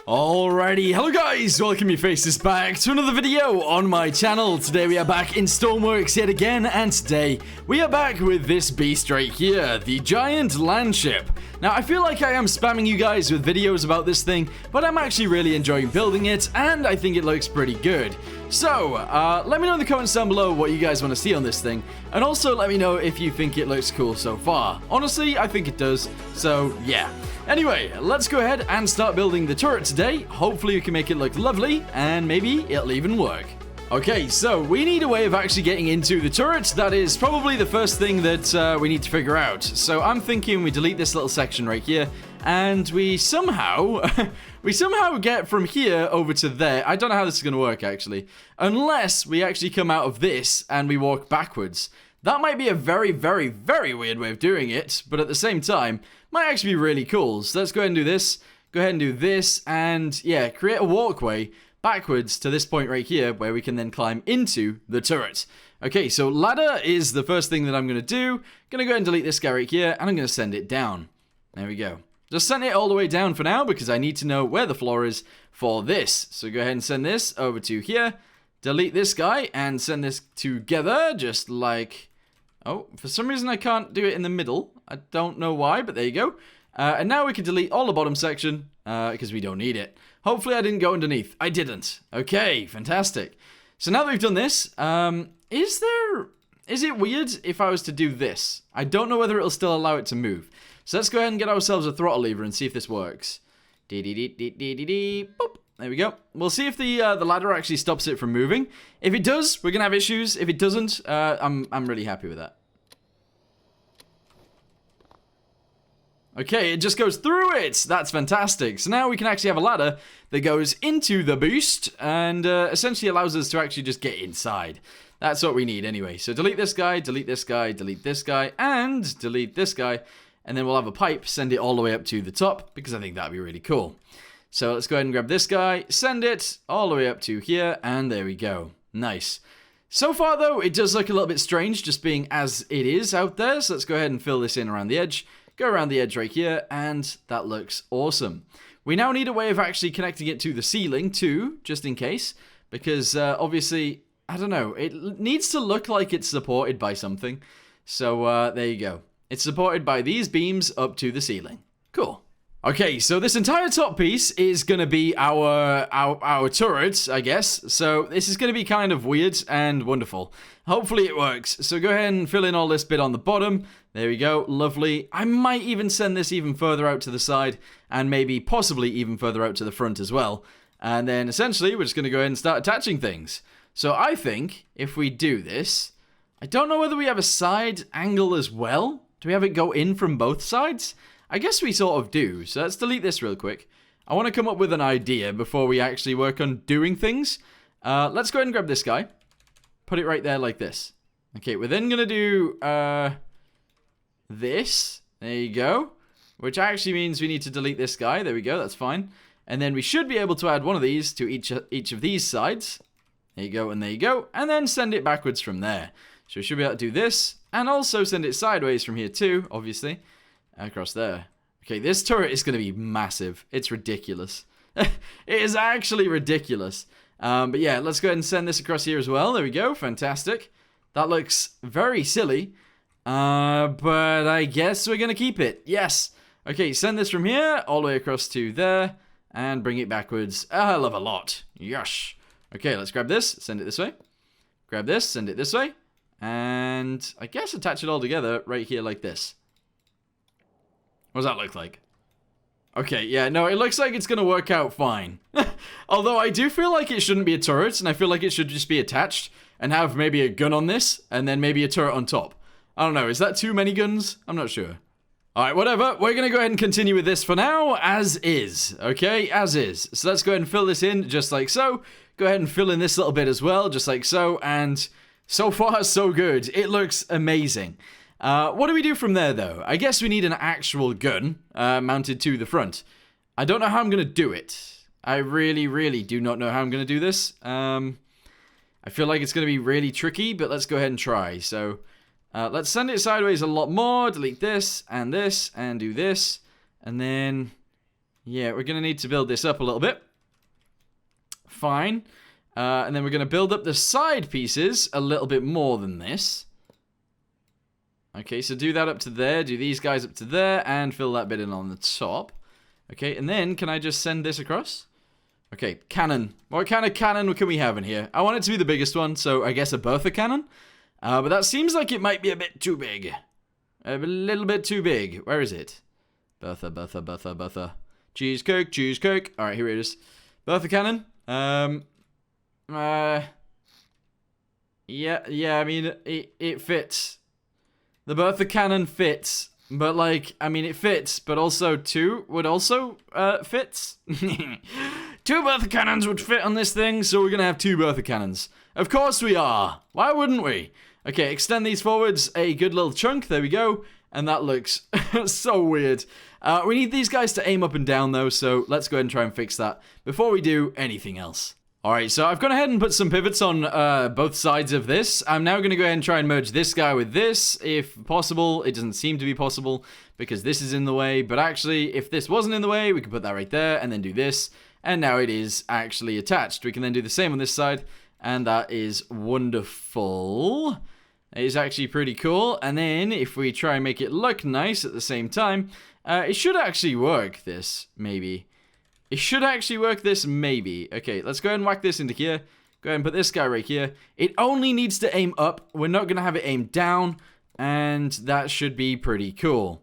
Alrighty, hello guys, welcome your faces back to another video on my channel. Today we are back in Stormworks yet again, and today we are back with this beast right here, the giant landship. Now I feel like I am spamming you guys with videos about this thing, but I'm actually really enjoying building it, and I think it looks pretty good. So, let me know in the comments down below what you guys want to see on this thing, and also let me know if you think it looks cool so far. Honestly, I think it does, so yeah. Anyway, let's go ahead and start building the turret today. Hopefully we can make it look lovely, and maybe it'll even work. Okay, so we need a way of actually getting into the turret. That is probably the first thing that we need to figure out. So I'm thinking we delete this little section right here, and we somehow get from here over to there. I don't know how this is going to work, actually. Unless we actually come out of this and we walk backwards. That might be a very, very, very weird way of doing it, but at the same time, might actually be really cool. So let's go ahead and do this. Go ahead and do this, and yeah, create a walkway backwards to this point right here, where we can then climb into the turret. Okay, so ladder is the first thing that I'm going to do. Going to go ahead and delete this guy right here, and I'm going to send it down. There we go. Just send it all the way down for now, because I need to know where the floor is for this. So go ahead and send this over to here. Delete this guy, and send this together, just like... Oh, for some reason I can't do it in the middle. I don't know why, but there you go. And now we can delete all the bottom section, because we don't need it. Hopefully I didn't go underneath. I didn't. Okay, fantastic. So now that we've done this, is it weird if I was to do this? I don't know whether it'll still allow it to move. So let's go ahead and get ourselves a throttle lever and see if this works. Boop. There we go. We'll see if the ladder actually stops it from moving. If it does, we're gonna have issues. If it doesn't, I'm really happy with that. Okay, it just goes through it. That's fantastic. So now we can actually have a ladder that goes into the beast and essentially allows us to actually just get inside. That's what we need anyway. So delete this guy, delete this guy, delete this guy, and delete this guy. And then we'll have a pipe, send it all the way up to the top, because I think that'd be really cool. So let's go ahead and grab this guy, send it all the way up to here, and there we go. Nice. So far, though, it does look a little bit strange just being as it is out there. So let's go ahead and fill this in around the edge. Go around the edge right here, and that looks awesome. We now need a way of actually connecting it to the ceiling, too, just in case. Because, obviously, I don't know, it needs to look like it's supported by something. So, there you go. It's supported by these beams up to the ceiling. Cool. Okay, so this entire top piece is going to be our turret, I guess. So this is going to be kind of weird and wonderful. Hopefully it works. So go ahead and fill in all this bit on the bottom. There we go, lovely. I might even send this even further out to the side, and maybe possibly even further out to the front as well. And then essentially we're just going to go ahead and start attaching things. So I think if we do this, I don't know whether we have a side angle as well. Do we have it go in from both sides? I guess we sort of do, so let's delete this real quick. I want to come up with an idea before we actually work on doing things. Let's go ahead and grab this guy. Put it right there like this. Okay, we're then going to do this. There you go. Which actually means we need to delete this guy. There we go, that's fine. And then we should be able to add one of these to each of these sides. There you go, and there you go. And then send it backwards from there. So we should be able to do this, and also send it sideways from here too, obviously. Across there. Okay, this turret is going to be massive. It's ridiculous. It is actually ridiculous. But yeah, let's go ahead and send this across here as well. There we go. Fantastic. That looks very silly. But I guess we're going to keep it. Yes. Okay, send this from here all the way across to there. And bring it backwards a hell of a lot. Yes. Okay, let's grab this. Send it this way. Grab this. Send it this way. And I guess attach it all together right here like this. What does that look like? Okay, yeah, no, it looks like it's going to work out fine. Although I do feel like it shouldn't be a turret, and I feel like it should just be attached and have maybe a gun on this, and then maybe a turret on top. I don't know, is that too many guns? I'm not sure. Alright, whatever, we're going to go ahead and continue with this for now, as is. Okay, as is. So let's go ahead and fill this in just like so. Go ahead and fill in this little bit as well, just like so, and so far, so good. It looks amazing. What do we do from there, though? I guess we need an actual gun mounted to the front. I don't know how I'm going to do it. I really, really do not know how I'm going to do this. I feel like it's going to be really tricky, but let's go ahead and try. So, let's send it sideways a lot more. Delete this, and do this. And then, Yeah, we're going to need to build this up a little bit. Fine. And then we're going to build up the side pieces a little bit more than this. Okay, so do that up to there. Do these guys up to there. And fill that bit in on the top. Okay, and then can I just send this across? Okay, cannon. What kind of cannon can we have in here? I want it to be the biggest one, so I guess a BERTHA cannon. But that seems like it might be a bit too big. A little bit too big. Where is it? BERTHA, BERTHA, BERTHA, BERTHA. Cheesecake, cheesecake. Alright, here it is. BERTHA cannon. Yeah, I mean, it fits. The BERTHA cannon fits. But, like, I mean, it fits, but also two would also, fits. Two BERTHA cannons would fit on this thing, so we're gonna have two BERTHA cannons. Of course we are. Why wouldn't we? Okay, extend these forwards a good little chunk. There we go. And that looks so weird. We need these guys to aim up and down, though, so let's go ahead and try and fix that before we do anything else. Alright, so I've gone ahead and put some pivots on both sides of this. I'm now going to go ahead and try and merge this guy with this, if possible. It doesn't seem to be possible, because this is in the way. But actually, if this wasn't in the way, we could put that right there, and then do this. And now it is actually attached. We can then do the same on this side, and that is wonderful. It is actually pretty cool. And then, if we try and make it look nice at the same time, it should actually work, this, maybe. It should actually work, this, maybe. Okay, let's go ahead and whack this into here. Go ahead and put this guy right here. It only needs to aim up. We're not going to have it aim down. And that should be pretty cool.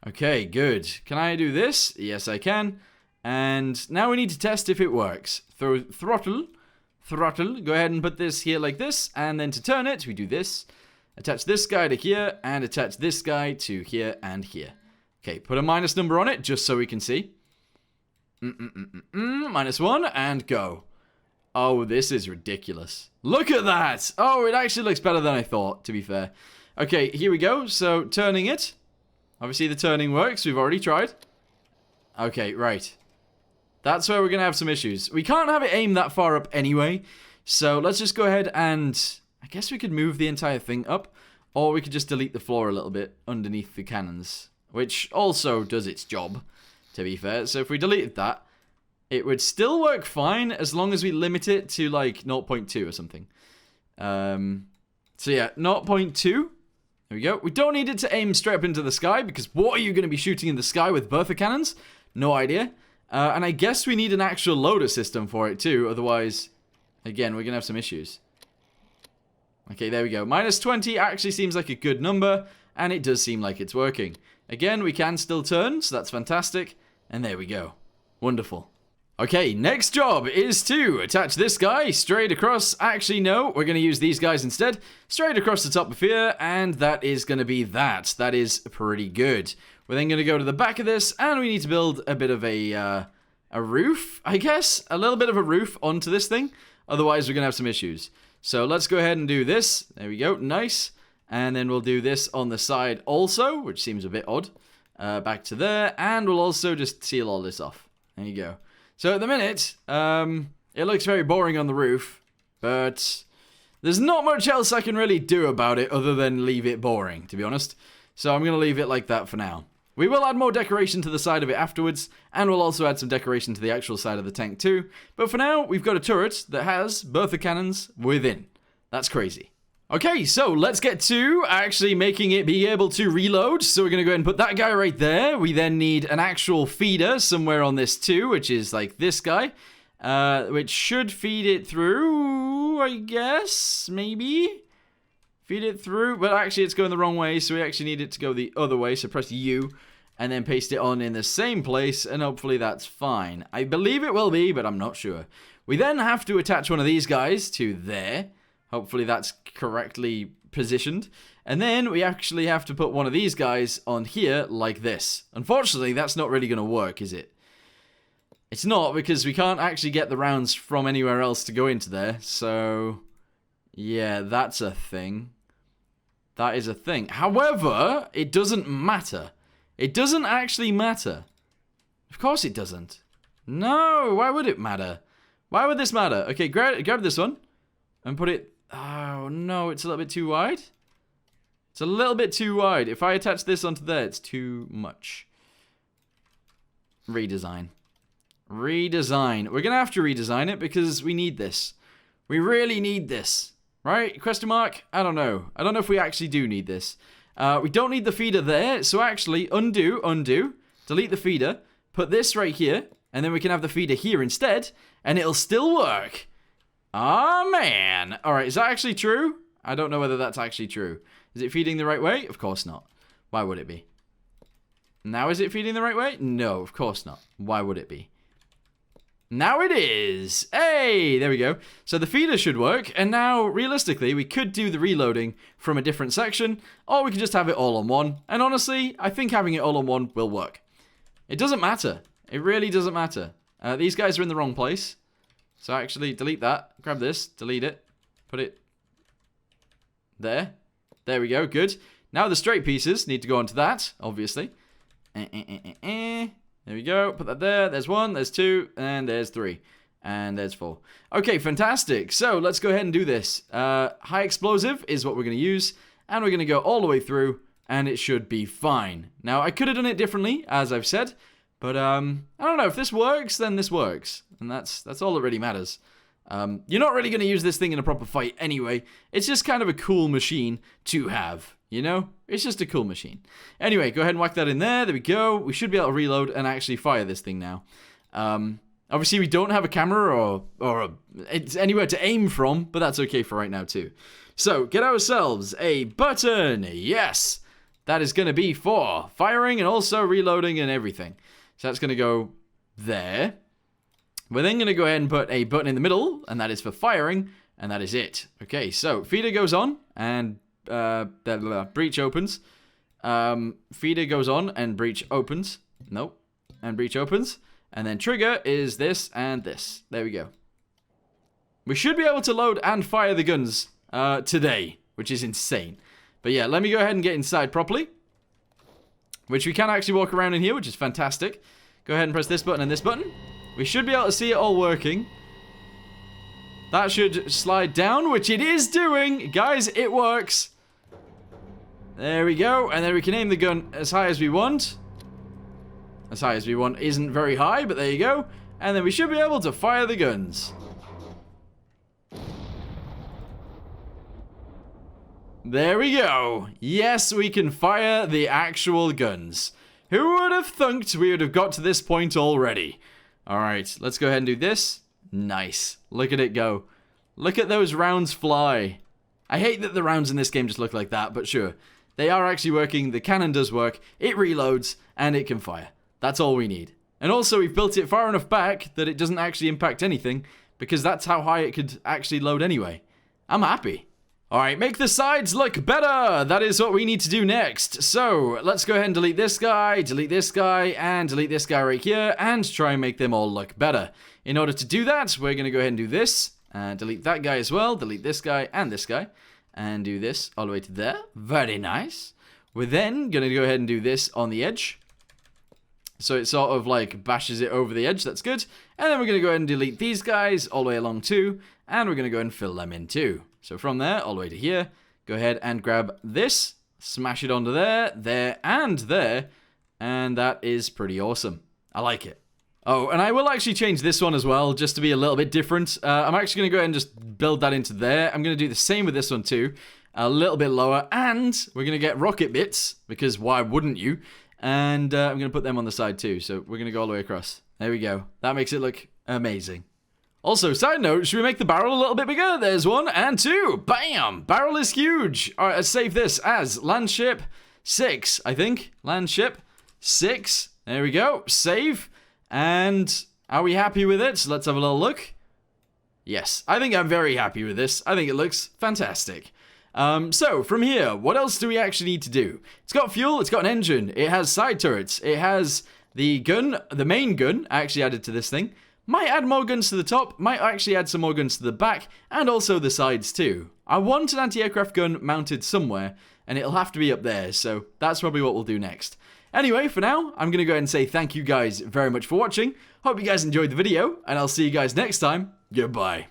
Okay, good. Can I do this? Yes, I can. And now we need to test if it works. Throttle. Go ahead and put this here like this. And then to turn it, we do this. Attach this guy to here. And attach this guy to here and here. Okay, put a minus number on it just so we can see. -1 and go. Oh, this is ridiculous. Look at that. Oh, it actually looks better than I thought, to be fair. Okay, here we go. So, turning it. Obviously, the turning works. We've already tried. Okay, right. That's where we're going to have some issues. We can't have it aim that far up anyway. So, let's just go ahead and... I guess we could move the entire thing up. Or we could just delete the floor a little bit underneath the cannons. Which also does its job, to be fair. So if we deleted that, it would still work fine as long as we limit it to like 0.2 or something. So yeah, 0.2. There we go. We don't need it to aim straight up into the sky because what are you going to be shooting in the sky with BERTHA cannons? No idea. And I guess we need an actual loader system for it too. Otherwise, again, we're going to have some issues. Okay, there we go. -20 actually seems like a good number. And it does seem like it's working. Again, we can still turn, so that's fantastic. And there we go. Wonderful. Okay, next job is to attach this guy straight across. Actually, no, we're going to use these guys instead. Straight across the top of here, and that is going to be that. That is pretty good. We're then going to go to the back of this, and we need to build a bit of a roof, I guess. A little bit of a roof onto this thing. Otherwise, we're going to have some issues. So let's go ahead and do this. There we go. Nice. And then we'll do this on the side also, which seems a bit odd. Back to there. And we'll also just seal all this off. There you go. So at the minute, it looks very boring on the roof. But there's not much else I can really do about it other than leave it boring, to be honest. So I'm going to leave it like that for now. We will add more decoration to the side of it afterwards. And we'll also add some decoration to the actual side of the tank too. But for now, we've got a turret that has BERTHA cannons within. That's crazy. Okay, so let's get to actually making it be able to reload. So we're going to go ahead and put that guy right there. We then need an actual feeder somewhere on this too, which is like this guy. Which should feed it through, I guess, maybe? Feed it through, but actually it's going the wrong way, so we actually need it to go the other way. So press U, and then paste it on in the same place, and hopefully that's fine. I believe it will be, but I'm not sure. We then have to attach one of these guys to there. Hopefully that's correctly positioned. And then we actually have to put one of these guys on here like this. Unfortunately, that's not really going to work, is it? It's not, because we can't actually get the rounds from anywhere else to go into there. So, yeah, that's a thing. That is a thing. However, it doesn't matter. It doesn't actually matter. Of course it doesn't. No, why would it matter? Why would this matter? Okay, grab this one and put it... Oh, no, it's a little bit too wide. It's a little bit too wide. If I attach this onto there, it's too much. Redesign. Redesign. We're going to have to redesign it because we need this. We really need this. Right? Question mark? I don't know. I don't know if we actually do need this. We don't need the feeder there. So actually, undo. Delete the feeder. Put this right here. And then we can have the feeder here instead. And it'll still work. Ah, man. Alright, is that actually true? I don't know whether that's actually true. Is it feeding the right way? Of course not. Why would it be? Now is it feeding the right way? No, of course not. Why would it be? Now it is! Hey! There we go. So the feeder should work, and now, realistically, we could do the reloading from a different section, or we could just have it all on one. And honestly, I think having it all on one will work. It doesn't matter. It really doesn't matter. These guys are in the wrong place. So actually, delete that. Grab this. Delete it. Put it there. There we go. Good. Now the straight pieces need to go onto that, obviously. There we go. Put that there. There's 1, there's 2, and there's 3. And there's 4. Okay, fantastic. So let's go ahead and do this. High explosive is what we're going to use. And we're going to go all the way through. And it should be fine. Now, I could have done it differently, as I've said. But, I don't know. If this works, then this works. And that's all that really matters. You're not really going to use this thing in a proper fight anyway. It's just kind of a cool machine to have. You know? It's just a cool machine. Anyway, go ahead and whack that in there. There we go. We should be able to reload and actually fire this thing now. Obviously, we don't have a camera or it's anywhere to aim from, but that's okay for right now too. So, get ourselves a button. Yes! That is going to be for firing and also reloading and everything. So that's going to go there. We're then going to go ahead and put a button in the middle, and that is for firing, and that is it. Okay, so feeder goes on, and breach opens. Feeder goes on, and breach opens. Nope. And breach opens. And then trigger is this and this. There we go. We should be able to load and fire the guns today, which is insane. But yeah, let me go ahead and get inside properly. Which we can actually walk around in here, which is fantastic. Go ahead and press this button and this button. We should be able to see it all working. That should slide down, which it is doing. Guys, it works. There we go. And then we can aim the gun as high as we want. As high as we want isn't very high, but there you go. And then we should be able to fire the guns. There we go. Yes, we can fire the actual guns. Who would have thunk we would have got to this point already? Alright, let's go ahead and do this. Nice. Look at it go. Look at those rounds fly. I hate that the rounds in this game just look like that, but sure. They are actually working. The cannon does work. It reloads, and it can fire. That's all we need. And also, we've built it far enough back that it doesn't actually impact anything, because that's how high it could actually load anyway. I'm happy. Alright, make the sides look better! That is what we need to do next. So, let's go ahead and delete this guy, and delete this guy right here, and try and make them all look better. In order to do that, we're going to go ahead and do this, and delete that guy as well, delete this guy, and do this all the way to there. Very nice. We're then going to go ahead and do this on the edge. So it sort of like bashes it over the edge, that's good. And then we're going to go ahead and delete these guys all the way along too, and we're going to go ahead and fill them in too. So from there, all the way to here, go ahead and grab this, smash it onto there, there, and there, and that is pretty awesome. I like it. Oh, and I will actually change this one as well, just to be a little bit different. I'm actually going to go ahead and just build that into there. I'm going to do the same with this one too, a little bit lower, and we're going to get rocket bits, because why wouldn't you? And I'm going to put them on the side too, so we're going to go all the way across. There we go. That makes it look amazing. Also, side note, should we make the barrel a little bit bigger? There's 1 and 2. Bam! Barrel is huge. All right, let's save this as LANDSHIP 6, I think. LANDSHIP 6. There we go. Save. And are we happy with it? So let's have a little look. Yes, I think I'm very happy with this. I think it looks fantastic. So, from here, what else do we actually need to do? It's got fuel, it's got an engine, it has side turrets, it has the gun, the main gun, actually added to this thing. Might add more guns to the top, might actually add some more guns to the back, and also the sides too. I want an anti-aircraft gun mounted somewhere, and it'll have to be up there, so that's probably what we'll do next. Anyway, for now, I'm going to go ahead and say thank you guys very much for watching. Hope you guys enjoyed the video, and I'll see you guys next time. Goodbye.